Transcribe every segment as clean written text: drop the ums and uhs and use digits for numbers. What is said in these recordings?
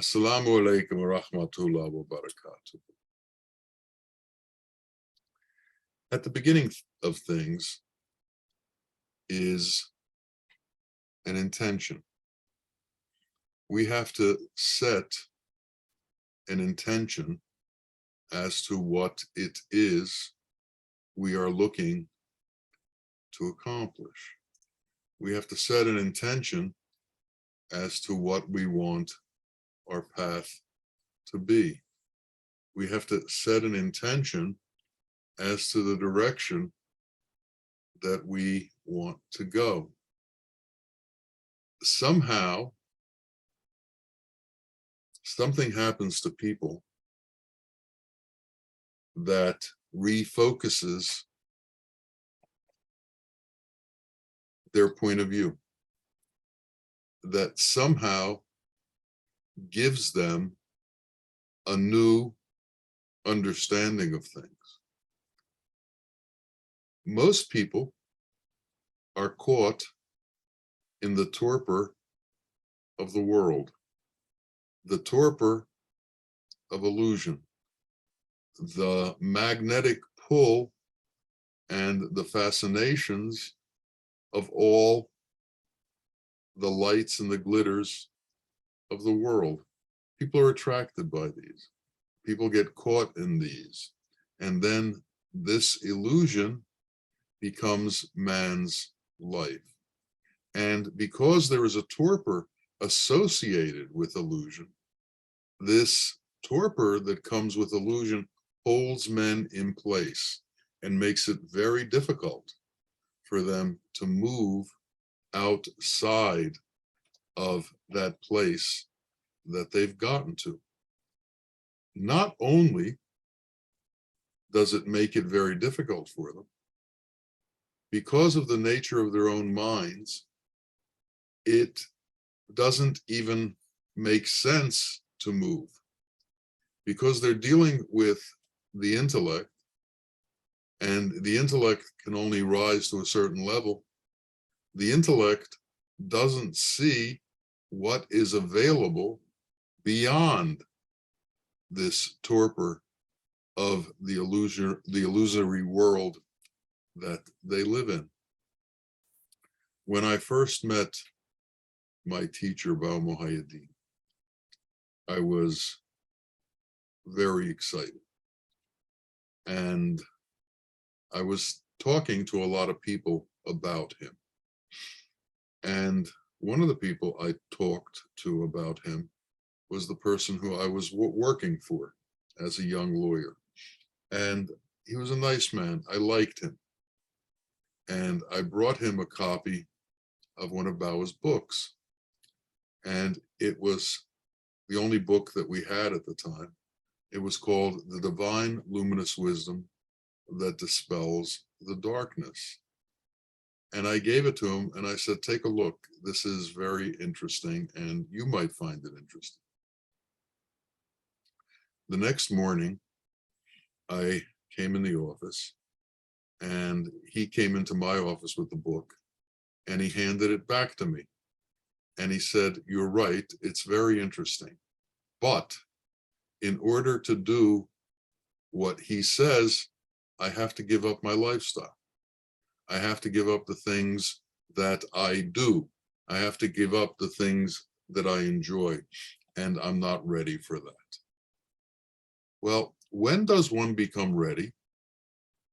Assalamu alaikum wa rahmatullahi wa barakatuh. At the beginning of things is an intention. We have to set an intention as to what it is we are looking to accomplish. We have to set an intention as to what we want our path to be. We have to set an intention as to the direction that we want to go. Somehow, something happens to people that refocuses their point of view, that somehow gives them a new understanding of things. Most people are caught in the torpor of the world, the torpor of illusion, the magnetic pull and the fascinations of all the lights and the glitters of the world. People are attracted by these. People get caught in these. And then this illusion becomes man's life. And because there is a torpor associated with illusion, this torpor that comes with illusion holds men in place and makes it very difficult for them to move outside of that place that they've gotten to. Not only does it make it very difficult for them, because of the nature of their own minds, it doesn't even make sense to move, because they're dealing with the intellect, and the intellect can only rise to a certain level. The intellect doesn't see what is available beyond this torpor of the illusory world that they live in. When I first met my teacher, Bawa Muhaiyaddeen, I was very excited. And I was talking to a lot of people about him. And one of the people I talked to about him was the person who I was working for as a young lawyer. And he was a nice man. I liked him. And I brought him a copy of one of Bawa's books. And it was the only book that we had at the time. It was called The Divine Luminous Wisdom That Dispels the Darkness. And I gave it to him and I said, take a look. This is very interesting and you might find it interesting. The next morning, I came in the office and he came into my office with the book and he handed it back to me. And he said, you're right, it's very interesting. But in order to do what he says, I have to give up my lifestyle. I have to give up the things that I do. I have to give up the things that I enjoy, and I'm not ready for that. Well, when does one become ready?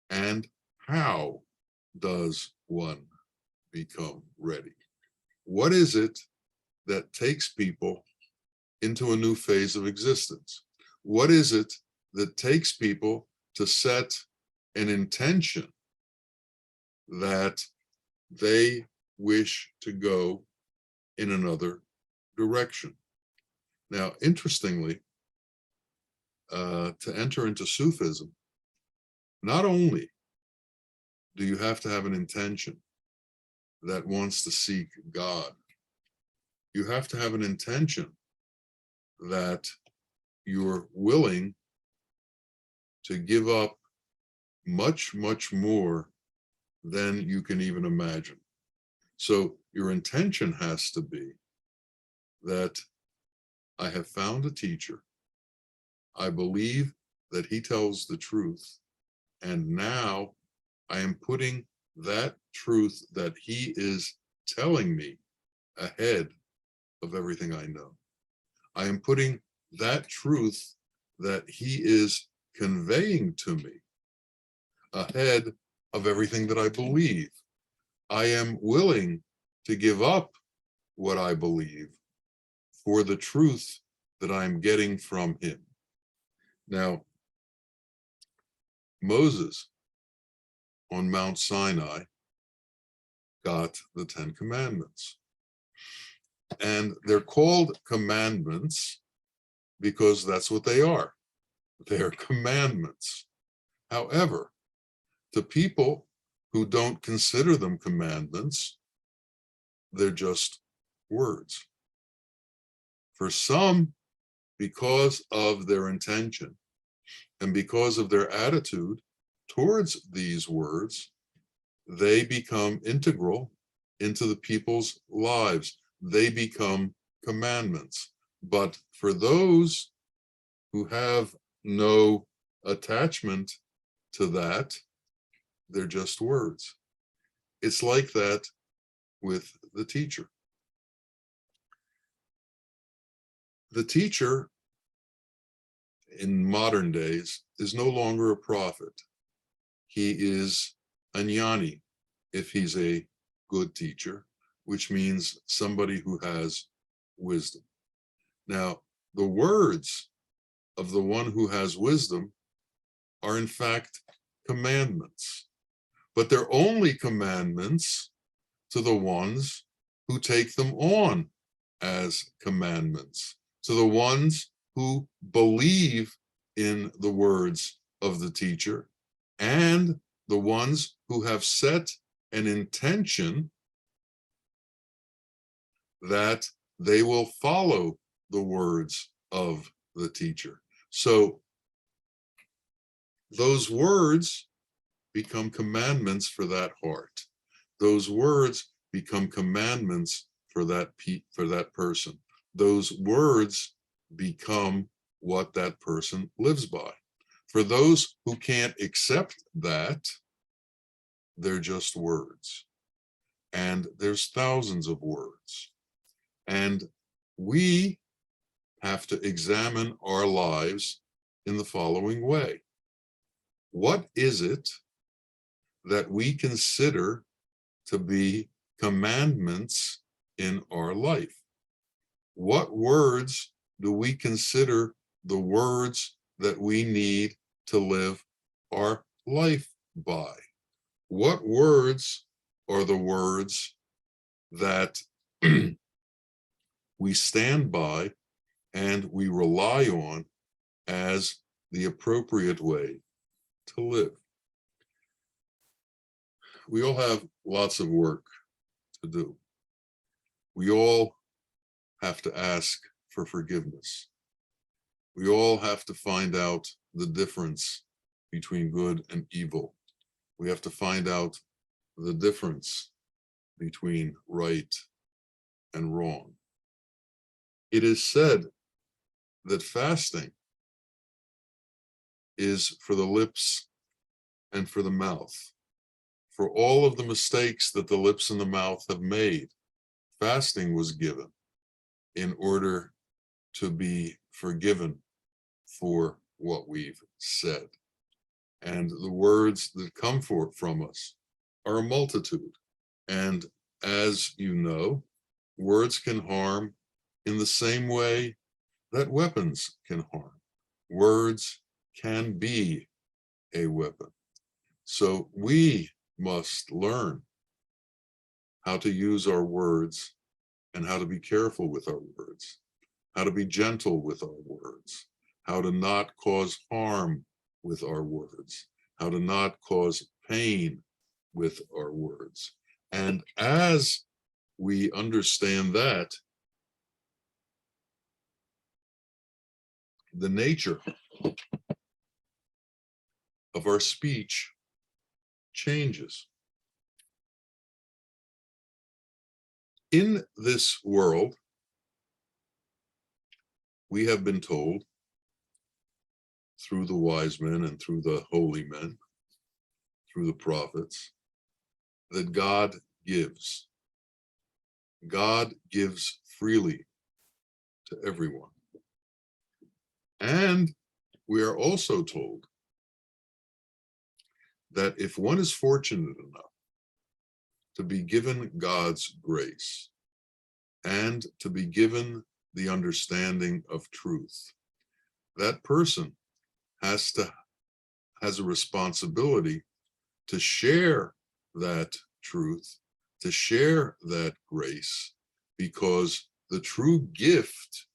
And how does one become ready? What is it that takes people into a new phase of existence? What is it that takes people to set an intention that they wish to go in another direction? Now, interestingly, to enter into Sufism, not only do you have to have an intention that wants to seek God, you have to have an intention that you're willing to give up much, much more than you can even imagine. So your intention has to be that I have found a teacher. I believe that he tells the truth. And now I am putting that truth that he is telling me ahead of everything I know. I am putting that truth that he is conveying to me ahead of everything that I believe. I am willing to give up what I believe for the truth that I'm getting from him. Now, Moses on Mount Sinai got the 10 Commandments. And they're called commandments because that's what they are. They're commandments. However, to people who don't consider them commandments, they're just words. For some, because of their intention and because of their attitude towards these words, they become integral into the people's lives. They become commandments. But for those who have no attachment to that, they're just words. It's like that with the teacher. The teacher in modern days is no longer a prophet. He is a jnani, if he's a good teacher, which means somebody who has wisdom. Now, the words of the one who has wisdom are in fact commandments, but they're only commandments to the ones who take them on as commandments, to the ones who believe in the words of the teacher, and the ones who have set an intention that they will follow the words of the teacher. So those words become commandments for that heart. Those words become commandments for that person. Those words become what that person lives by. For those who can't accept that, they're just words. And there's thousands of words. And we have to examine our lives in the following way. What is it that we consider to be commandments in our life? What words do we consider the words that we need to live our life by? What words are the words that we stand by and we rely on as the appropriate way to live? We all have lots of work to do. We all have to ask for forgiveness. We all have to find out the difference between good and evil. We have to find out the difference between right and wrong. It is said that fasting is for the lips and for the mouth. For all of the mistakes that the lips and the mouth have made, fasting was given in order to be forgiven for what we've said. And the words that come forth from us are a multitude. And as you know, words can harm in the same way that weapons can harm. Words can be a weapon. So we must learn how to use our words and how to be careful with our words, how to be gentle with our words, how to not cause harm with our words, how to not cause pain with our words. And as we understand that, the nature of our speech changes. In this world, we have been told through the wise men and through the holy men, through the prophets, that God gives. God gives freely to everyone. And we are also told that if one is fortunate enough to be given God's grace and to be given the understanding of truth, that person has a responsibility to share that truth, to share that grace, because the true gift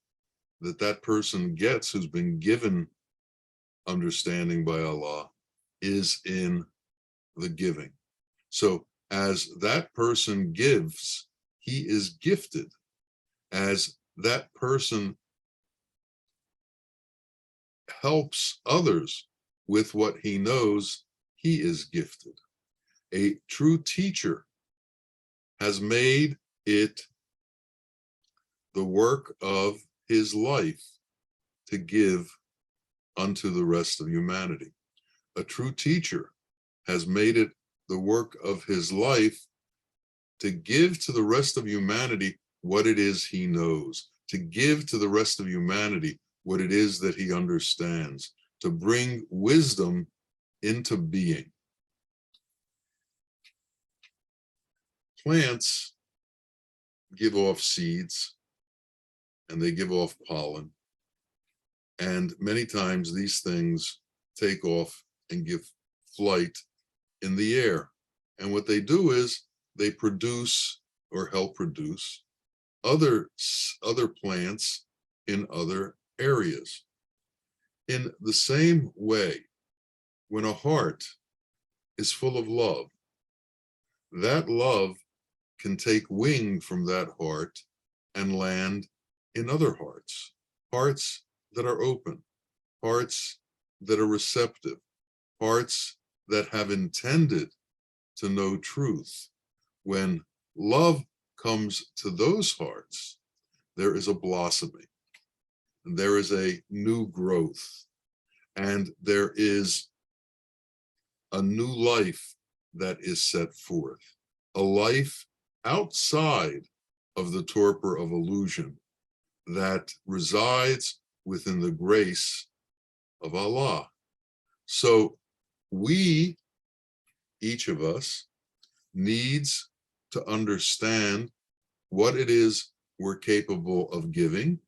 that that person gets who's been given understanding by Allah is in the giving. So as that person gives, he is gifted. As that person helps others with what he knows, he is gifted. A true teacher has made it the work of his life to give unto the rest of humanity. A true teacher has made it the work of his life to give to the rest of humanity what it is he knows, to give to the rest of humanity what it is that he understands, to bring wisdom into being. Plants give off seeds and they give off pollen. And many times these things take off and give flight in the air. And what they do is they produce or help produce other plants in other areas. In the same way, when a heart is full of love, that love can take wing from that heart and land in other hearts, hearts that are open, hearts that are receptive, hearts that have intended to know truth. When love comes to those hearts, there is a blossoming, and there is a new growth, and there is a new life that is set forth, a life outside of the torpor of illusion that resides within the grace of Allah. So we, each of us, needs to understand what it is we're capable of giving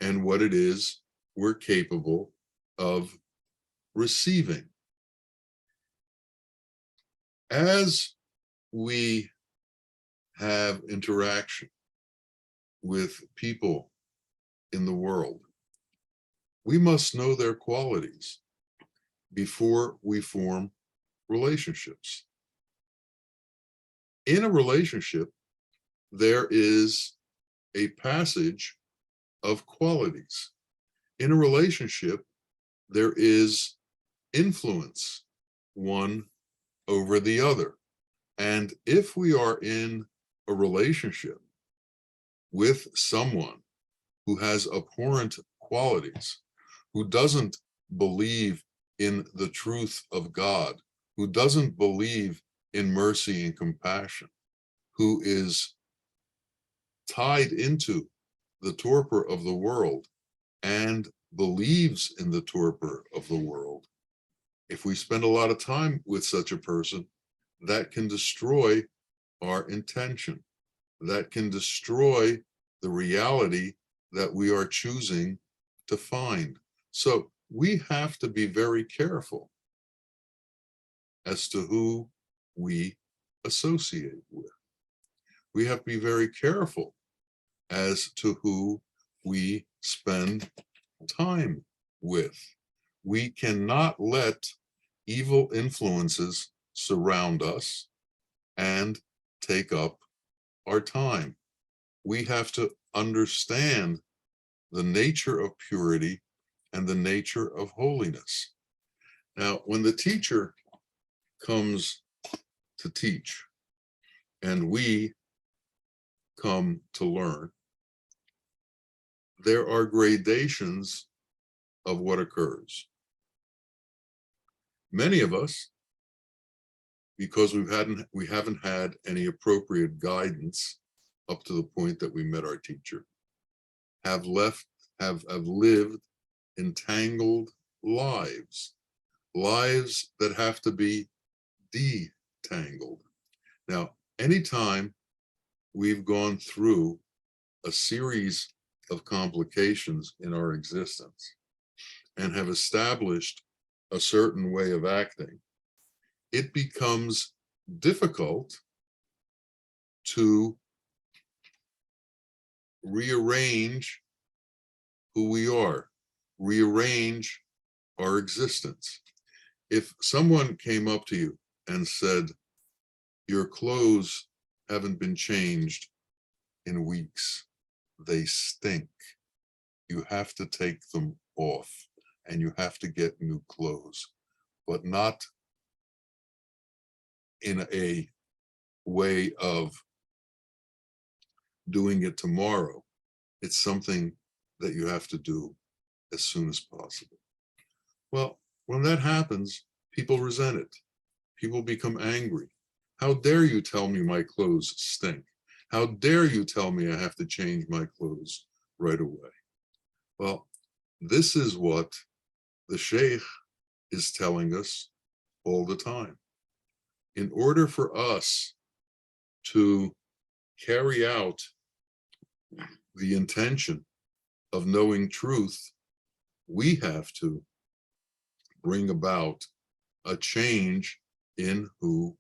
and what it is we're capable of receiving. As we have interaction with people in the world, we must know their qualities before we form relationships. In a relationship, there is a passage of qualities. In a relationship, there is influence one over the other. And if we are in a relationship with someone who has abhorrent qualities, who doesn't believe in the truth of God, who doesn't believe in mercy and compassion, who is tied into the torpor of the world and believes in the torpor of the world, if we spend a lot of time with such a person, that can destroy our intention. That can destroy the reality that we are choosing to find. So we have to be very careful as to who we associate with. We have to be very careful as to who we spend time with. We cannot let evil influences surround us and take up our time. We have to understand the nature of purity and the nature of holiness. Now, when the teacher comes to teach and we come to learn, there are gradations of what occurs. Many of us, because we haven't had any appropriate guidance up to the point that we met our teacher, have lived entangled lives that have to be detangled. Now, anytime we've gone through a series of complications in our existence and have established a certain way of acting, it becomes difficult to rearrange who we are, rearrange our existence. If someone came up to you and said, your clothes haven't been changed in weeks, they stink, you have to take them off and you have to get new clothes, but not in a way of doing it tomorrow. It's something that you have to do as soon as possible. Well, when that happens, people resent it. People become angry. How dare you tell me my clothes stink? How dare you tell me I have to change my clothes right away? Well, this is what the Sheikh is telling us all the time. In order for us to carry out the intention of knowing truth, we have to bring about a change in who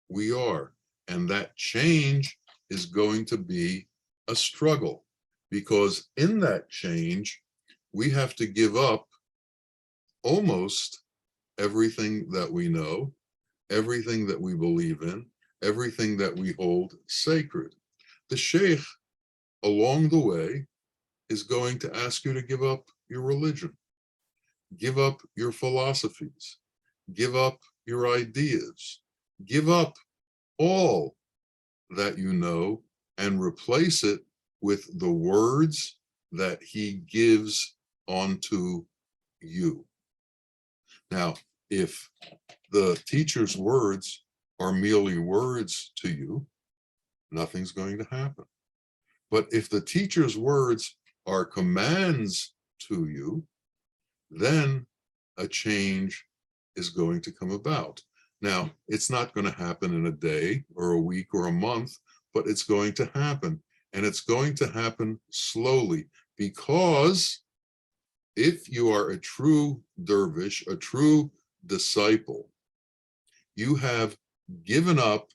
we are. And that change is going to be a struggle, because in that change, we have to give up almost everything that we know, everything that we believe in, everything that we hold sacred. The Sheikh, along the way, is going to ask you to give up your religion, give up your philosophies, give up your ideas, give up all that you know and replace it with the words that he gives onto you. Now, if the teacher's words are merely words to you, nothing's going to happen. But if the teacher's words are commands to you, then a change is going to come about. Now, it's not going to happen in a day or a week or a month, but it's going to happen. And it's going to happen slowly, because if you are a true dervish, a true disciple, you have given up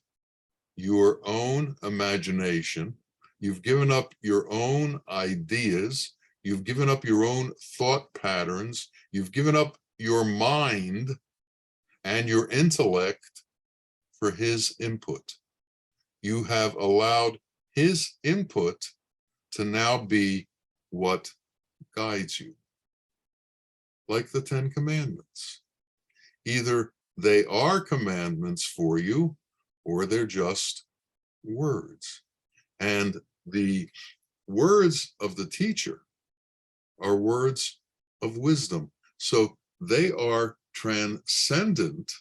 your own imagination, you've given up your own ideas, you've given up your own thought patterns, you've given up your mind and your intellect for his input. You have allowed his input to now be what guides you. Like the 10 Commandments. Either they are commandments for you, or they're just words. And the words of the teacher are words of wisdom. So they are transcendent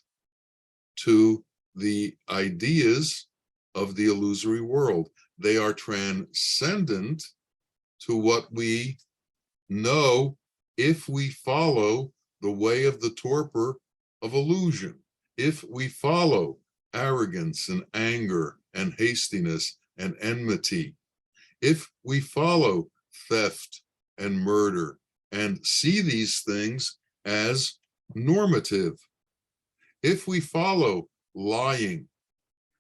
to the ideas of the illusory world. They are transcendent to what we know if we follow the way of the torpor of illusion, if we follow arrogance and anger and hastiness and enmity, if we follow theft and murder and see these things as normative, if we follow lying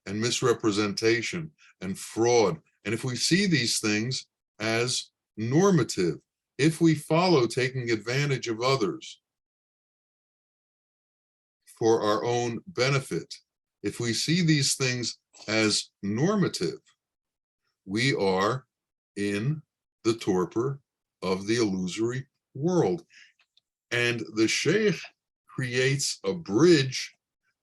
and misrepresentation and fraud, and if we see these things as normative, if we follow taking advantage of others for our own benefit, if we see these things as normative, we are in the torpor of the illusory world. And the Sheikh creates a bridge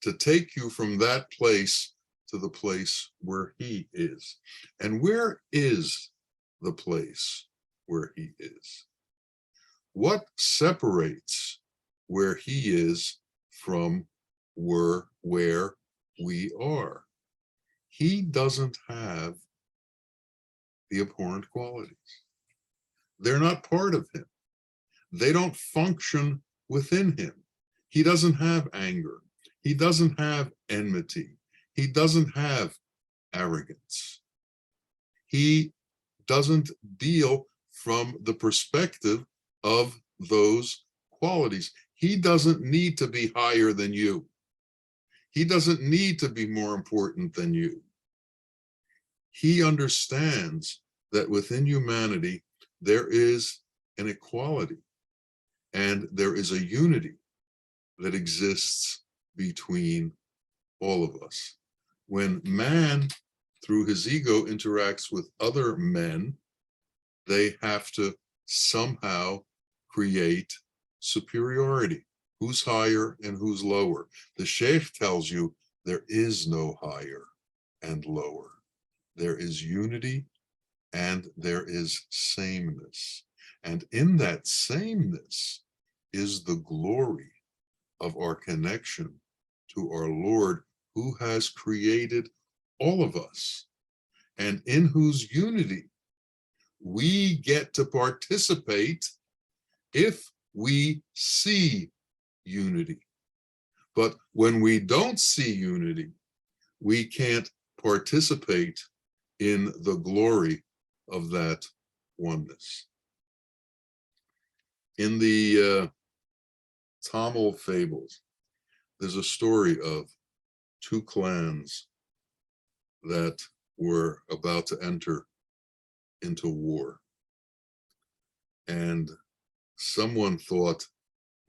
to take you from that place to the place where he is. And where is the place where he is? What separates where he is from where we are? He doesn't have the abhorrent qualities. They're not part of him. They don't function within him. He doesn't have anger. He doesn't have enmity. He doesn't have arrogance. He doesn't deal from the perspective of those qualities. He doesn't need to be higher than you. He doesn't need to be more important than you. He understands that within humanity, there is an equality and there is a unity that exists between all of us. When man, through his ego, interacts with other men, they have to somehow create superiority. Who's higher and who's lower? The Sheikh tells you there is no higher and lower. There is unity and there is sameness. And in that sameness is the glory of our connection to our Lord, who has created all of us, and in whose unity we get to participate if we see unity. But when we don't see unity, we can't participate in the glory of that oneness. In the Tamil fables, there's a story of two clans that were about to enter into war. And someone thought,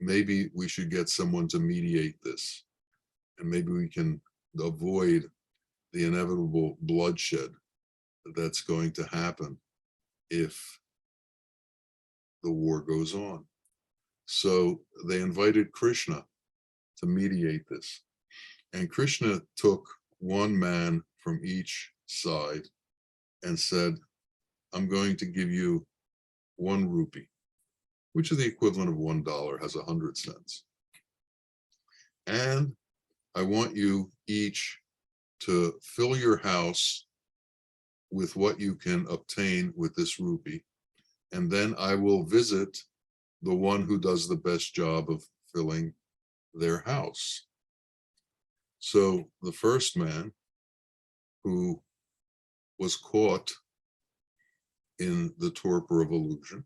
maybe we should get someone to mediate this, and maybe we can avoid the inevitable bloodshed that's going to happen if the war goes on. So they invited Krishna to mediate this. And Krishna took one man from each side and said, I'm going to give you 1 rupee, which is the equivalent of $1, has 100 cents. And I want you each to fill your house with what you can obtain with this rupee. And then I will visit the one who does the best job of filling their house. So the first man, who was caught in the torpor of illusion,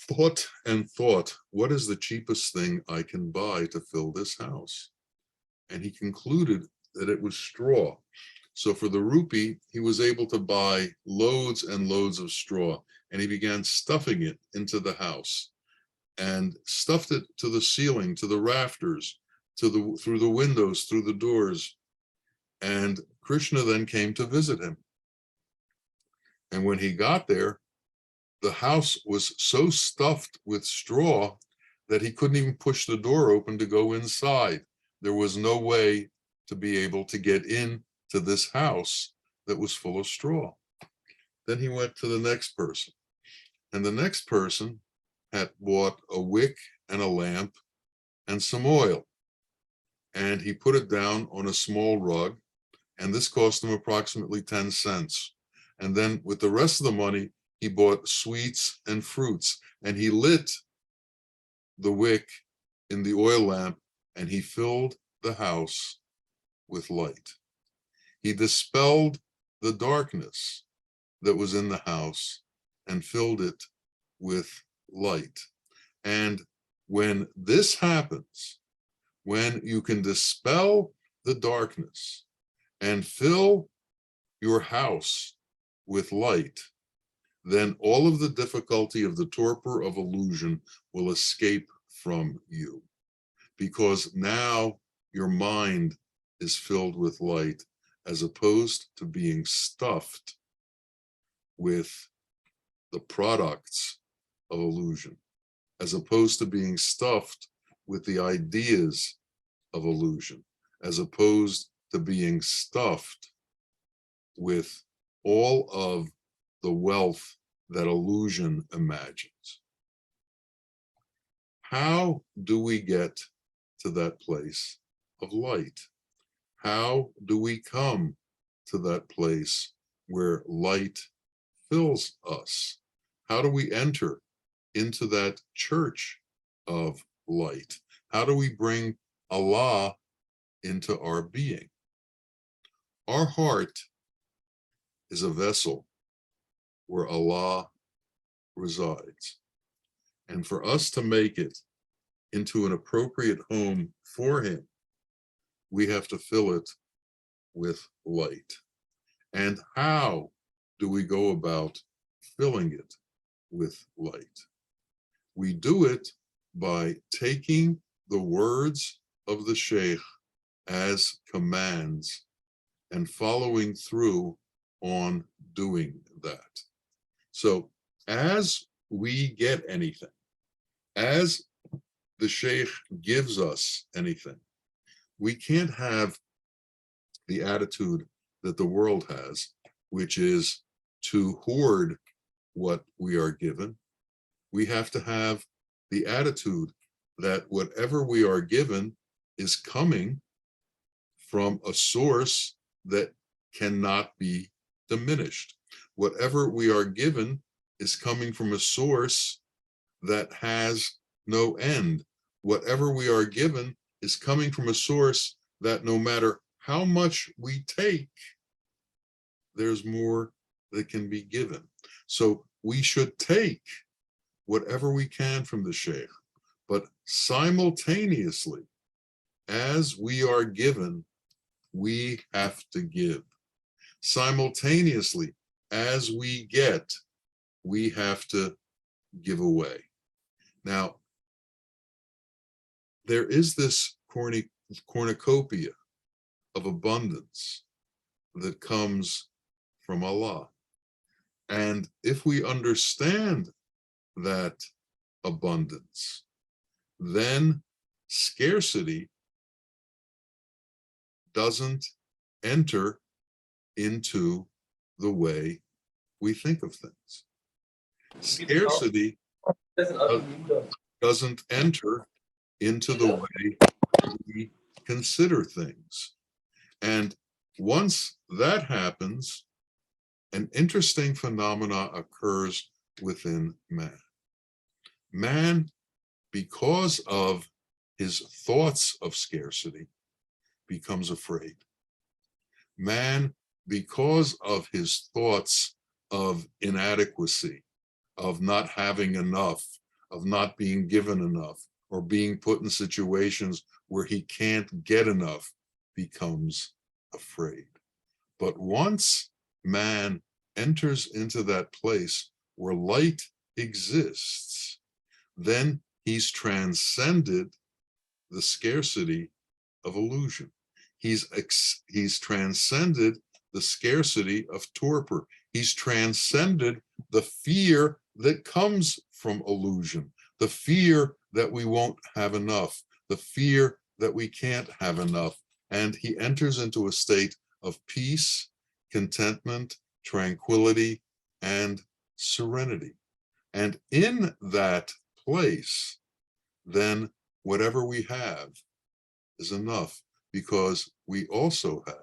thought and thought, what is the cheapest thing I can buy to fill this house? And he concluded that it was straw. So for the rupee, he was able to buy loads and loads of straw, and he began stuffing it into the house and stuffed it to the ceiling, to the rafters, through the windows, through the doors. And Krishna then came to visit him. And when he got there, the house was so stuffed with straw that he couldn't even push the door open to go inside. There was no way to be able to get in to this house that was full of straw. Then he went to the next person, and the next person had bought a wick and a lamp and some oil, and he put it down on a small rug, and this cost him approximately 10 cents. And then with the rest of the money, he bought sweets and fruits, and he lit the wick in the oil lamp, and he filled the house with light. He dispelled the darkness that was in the house and filled it with light. And when this happens, when you can dispel the darkness and fill your house with light, then all of the difficulty of the torpor of illusion will escape from you, because now your mind is filled with light, as opposed to being stuffed with the products of illusion, as opposed to being stuffed with the ideas of illusion, as opposed to being stuffed with all of the wealth that illusion imagines. How do we get to that place of light? How do we come to that place where light fills us? How do we enter into that church of light? How do we bring Allah into our being? Our heart is a vessel where Allah resides. And for us to make it into an appropriate home for him, we have to fill it with light. And how do we go about filling it with light? We do it by taking the words of the Sheikh as commands and following through on doing that. So as we get anything, as the Sheikh gives us anything, we can't have the attitude that the world has, which is to hoard what we are given. We have to have the attitude that whatever we are given is coming from a source that cannot be diminished. Whatever we are given is coming from a source that has no end. Whatever we are given is coming from a source that no matter how much we take, there's more that can be given. So we should take whatever we can from the Sheikh, but simultaneously, as we are given, we have to give. Simultaneously, as we get, we have to give away. Now, there is this cornucopia of abundance that comes from Allah. And if we understand that abundance, then scarcity doesn't enter into the way we think of things. Scarcity doesn't enter into the way we consider things. And once that happens, an interesting phenomena occurs within man. Man, because of his thoughts of scarcity, becomes afraid. Man, because of his thoughts of inadequacy, of not having enough, of not being given enough, or being put in situations where he can't get enough, becomes afraid. But once man enters into that place where light exists, then he's transcended the scarcity of illusion. He's transcended the scarcity of torpor. He's transcended the fear that comes from illusion, the fear that we won't have enough, the fear that we can't have enough. And he enters into a state of peace, contentment, tranquility, and serenity. And in that place, then whatever we have is enough, because we also have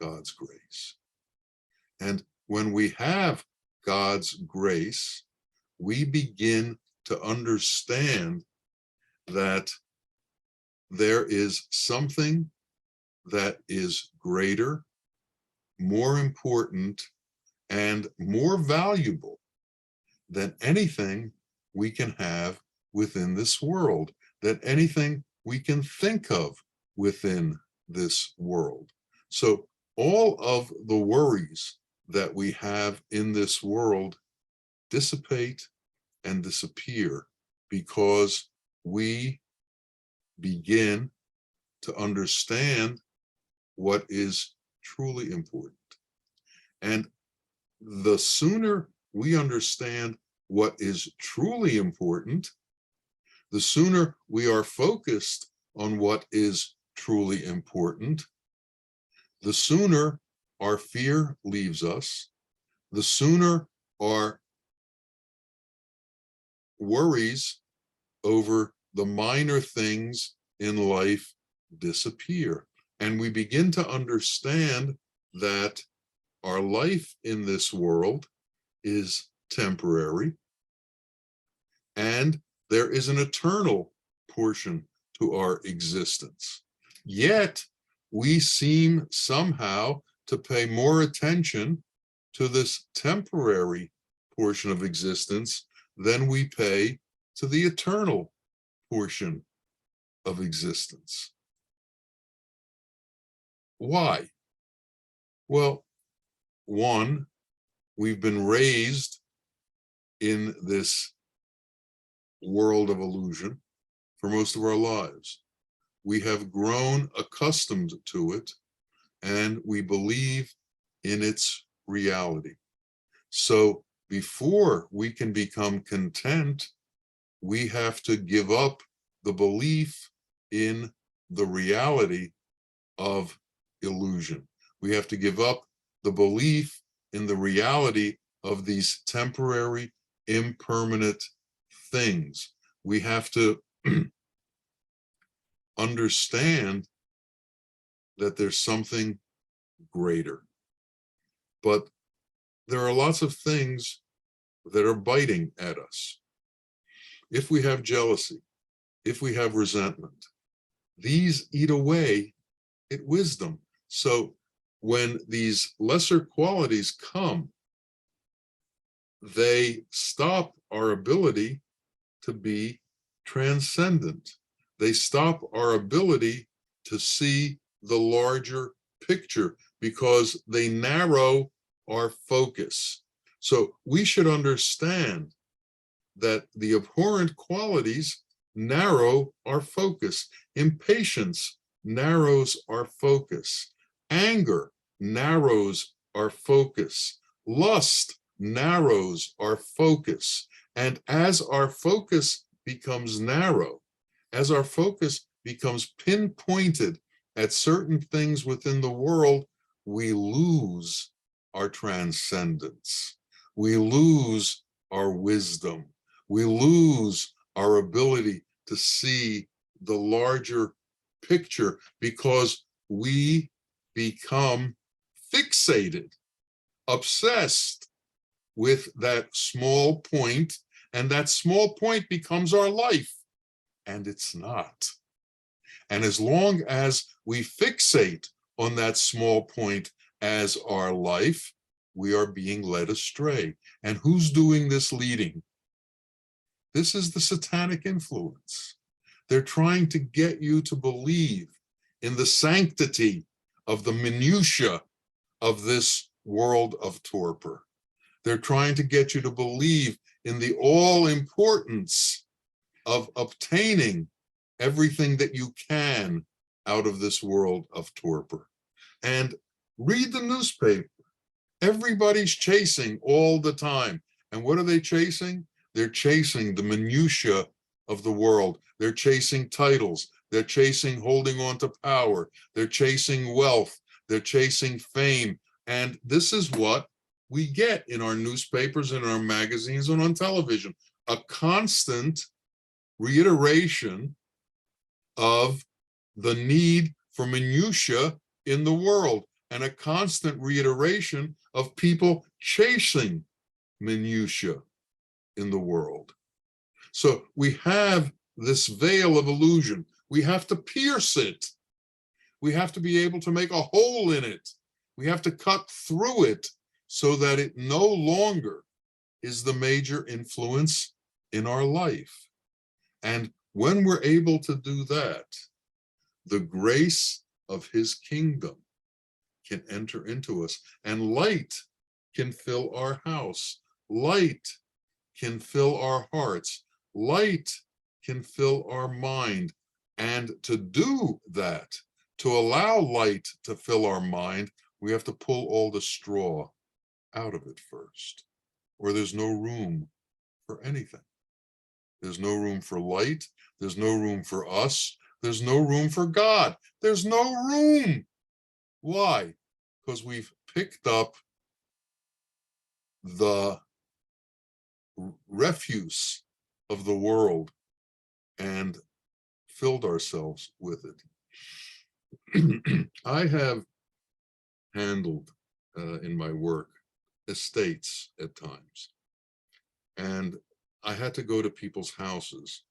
God's grace. And when we have God's grace, we begin to understand that there is something that is greater, more important, and more valuable than anything we can have within this world, than anything we can think of within this world. So all of the worries that we have in this world dissipate and disappear because we begin to understand what is truly important. And the sooner we understand what is truly important, the sooner we are focused on what is truly important, the sooner our fear leaves us, the sooner our worries over the minor things in life disappear. And we begin to understand that our life in this world is temporary, and there is an eternal portion to our existence. Yet, we seem somehow to pay more attention to this temporary portion of existence than we pay to the eternal portion of existence. Why? Well, one, we've been raised in this world of illusion for most of our lives. We have grown accustomed to it, and we believe in its reality. So before we can become content, we have to give up the belief in the reality of illusion. We have to give up the belief in the reality of these temporary, impermanent things. We have to understand that there's something greater. But there are lots of things that are biting at us. If we have jealousy, if we have resentment, these eat away at wisdom. So when these lesser qualities come, they stop our ability to be transcendent. They stop our ability to see the larger picture because they narrow our focus. So we should understand that the abhorrent qualities narrow our focus. Impatience narrows our focus. Anger narrows our focus. Lust narrows our focus. And as our focus becomes narrow, as our focus becomes pinpointed at certain things within the world, we lose our transcendence. We lose our wisdom. We lose our ability to see the larger picture because we become fixated, obsessed with that small point, and that small point becomes our life, and it's not. And as long as we fixate on that small point as our life, we are being led astray. And who's doing this leading? This is the satanic influence. They're trying to get you to believe in the sanctity of the minutiae of this world of torpor. They're trying to get you to believe in the all-importance of obtaining everything that you can out of this world of torpor. And read the newspaper. Everybody's chasing all the time. And what are they chasing? They're chasing the minutiae of the world. They're chasing titles. They're chasing holding on to power. They're chasing wealth. They're chasing fame. And this is what we get in our newspapers, in our magazines, and on television. A constant reiteration of the need for minutiae in the world, and a constant reiteration of people chasing minutiae in the world. So we have this veil of illusion. We have to pierce it. We have to be able to make a hole in it. We have to cut through it so that it no longer is the major influence in our life. And when we're able to do that, the grace of his kingdom can enter into us, and light can fill our house. Light can fill our hearts. Light can fill our mind. And to do that, to allow light to fill our mind, we have to pull all the straw out of it first, or there's no room for anything. There's no room for light. There's no room for us. There's no room for God. There's no room. Why? Because we've picked up the refuse of the world and filled ourselves with it. I have handled in my work estates at times, and I had to go to people's houses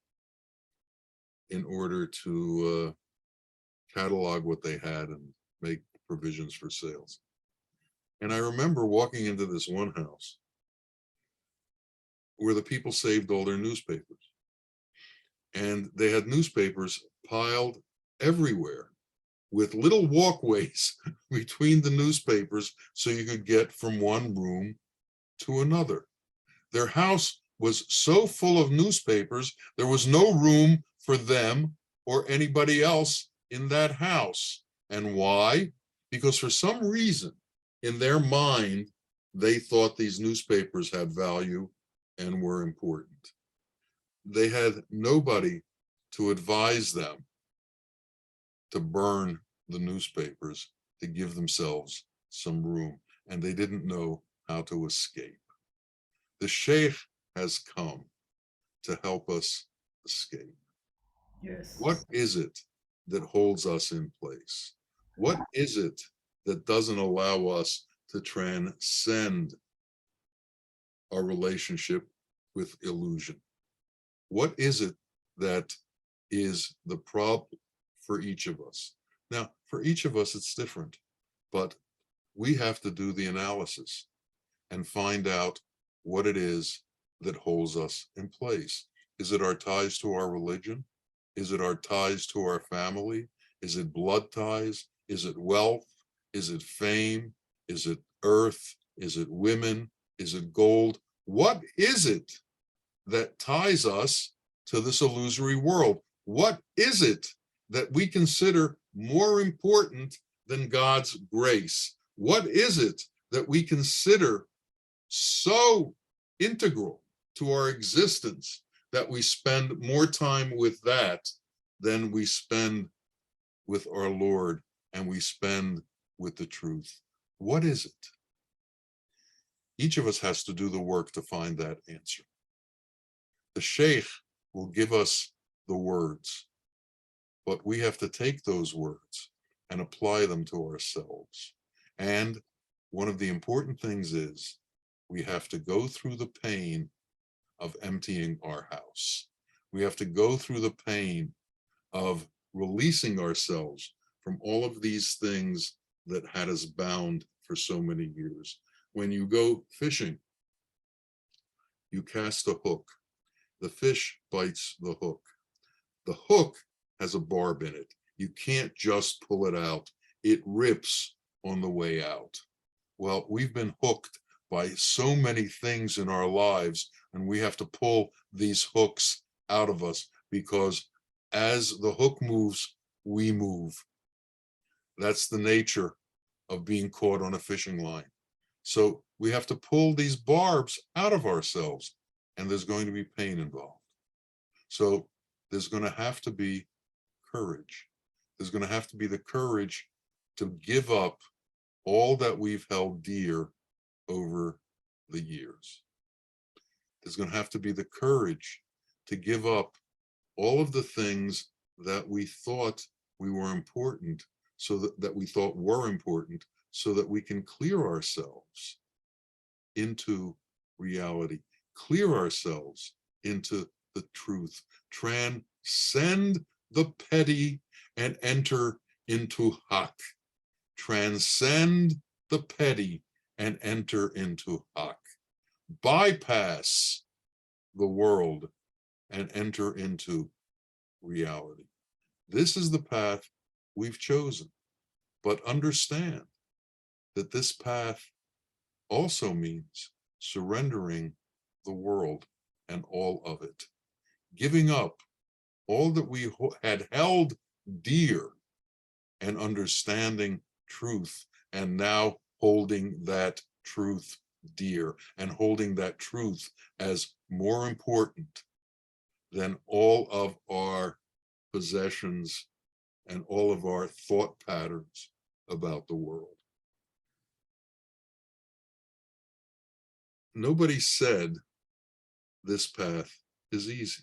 in order to catalog what they had and make provisions for sales. And I remember walking into this one house where the people saved all their newspapers, and they had newspapers piled everywhere with little walkways between the newspapers so you could get from one room to another. Their house was so full of newspapers, there was no room for them or anybody else in that house. And why? Because for some reason in their mind, they thought these newspapers had value and were important. They had nobody to advise them to burn the newspapers, to give themselves some room, and they didn't know how to escape. The Sheikh has come to help us escape. Yes. What is it that holds us in place? What is it that doesn't allow us to transcend our relationship with illusion? What is it that is the problem for each of us? Now, for each of us, it's different, but we have to do the analysis and find out what it is that holds us in place. Is it our ties to our religion? Is it our ties to our family? Is it blood ties? Is it wealth? Is it fame? Is it earth? Is it women? Is it gold? What is it that ties us to this illusory world? What is it that we consider more important than God's grace? What is it that we consider so integral to our existence that we spend more time with that than we spend with our Lord and we spend with the truth? What is it? Each of us has to do the work to find that answer. The Sheikh will give us the words, but we have to take those words and apply them to ourselves. And one of the important things is we have to go through the pain of emptying our house. We have to go through the pain of releasing ourselves from all of these things that had us bound for so many years. When you go fishing, you cast a hook. The fish bites the hook. The hook has a barb in it. You can't just pull it out. It rips on the way out. Well, we've been hooked by so many things in our lives, and we have to pull these hooks out of us because as the hook moves, we move. That's the nature of being caught on a fishing line. So we have to pull these barbs out of ourselves, and there's going to be pain involved. So there's going to have to be courage. There's going to have to be the courage to give up all that we've held dear over the years. There's going to have to be the courage to give up all of the things that we thought we were important, so that we thought were important, so that we can clear ourselves into reality, clear ourselves into the truth, transcend the petty and enter into hak. Transcend the petty and enter into hak. Bypass the world and enter into reality. This is the path we've chosen. But understand that this path also means surrendering the world and all of it, giving up all that we had held dear and understanding truth, and now holding that truth dear and holding that truth as more important than all of our possessions and all of our thought patterns about the world. Nobody said this path is easy.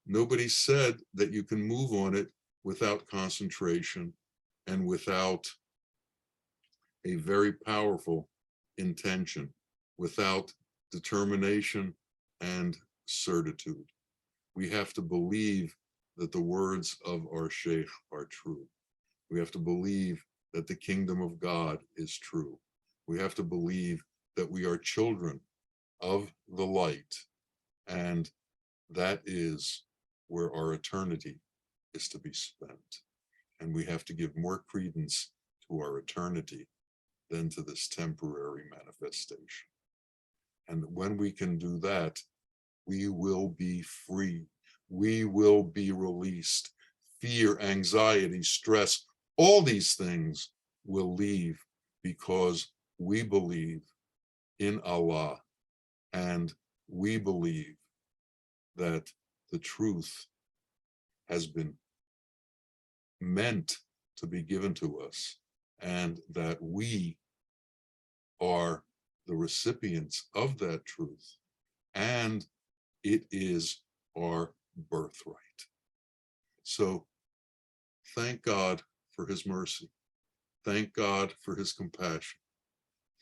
Nobody said that you can move on it without concentration and without a very powerful intention, without determination and certitude. We have to believe that the words of our Sheikh are true. We have to believe that the kingdom of God is true. We have to believe that we are children of the light, and that is where our eternity is to be spent. And we have to give more credence to our eternity than to this temporary manifestation. And when we can do that, we will be free. We will be released. Fear, anxiety, stress, all these things will leave because we believe in Allah and we believe that the truth has been meant to be given to us and that we are the recipients of that truth, and it is our birthright. So thank God for his mercy. Thank God for his compassion.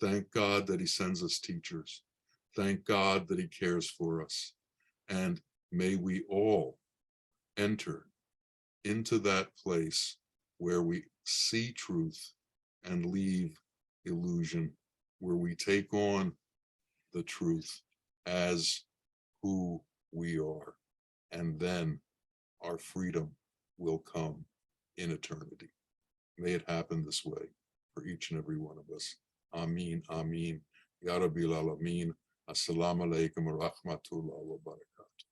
Thank God that he sends us teachers. Thank God that he cares for us. And may we all enter into that place where we see truth and leave illusion, where we take on the truth as who we are. And then our freedom will come in eternity. May it happen this way for each and every one of us. Ameen, ameen. Ya Rabbil Alameen. Assalamu alaikum wa rahmatullahi wa barakatuh.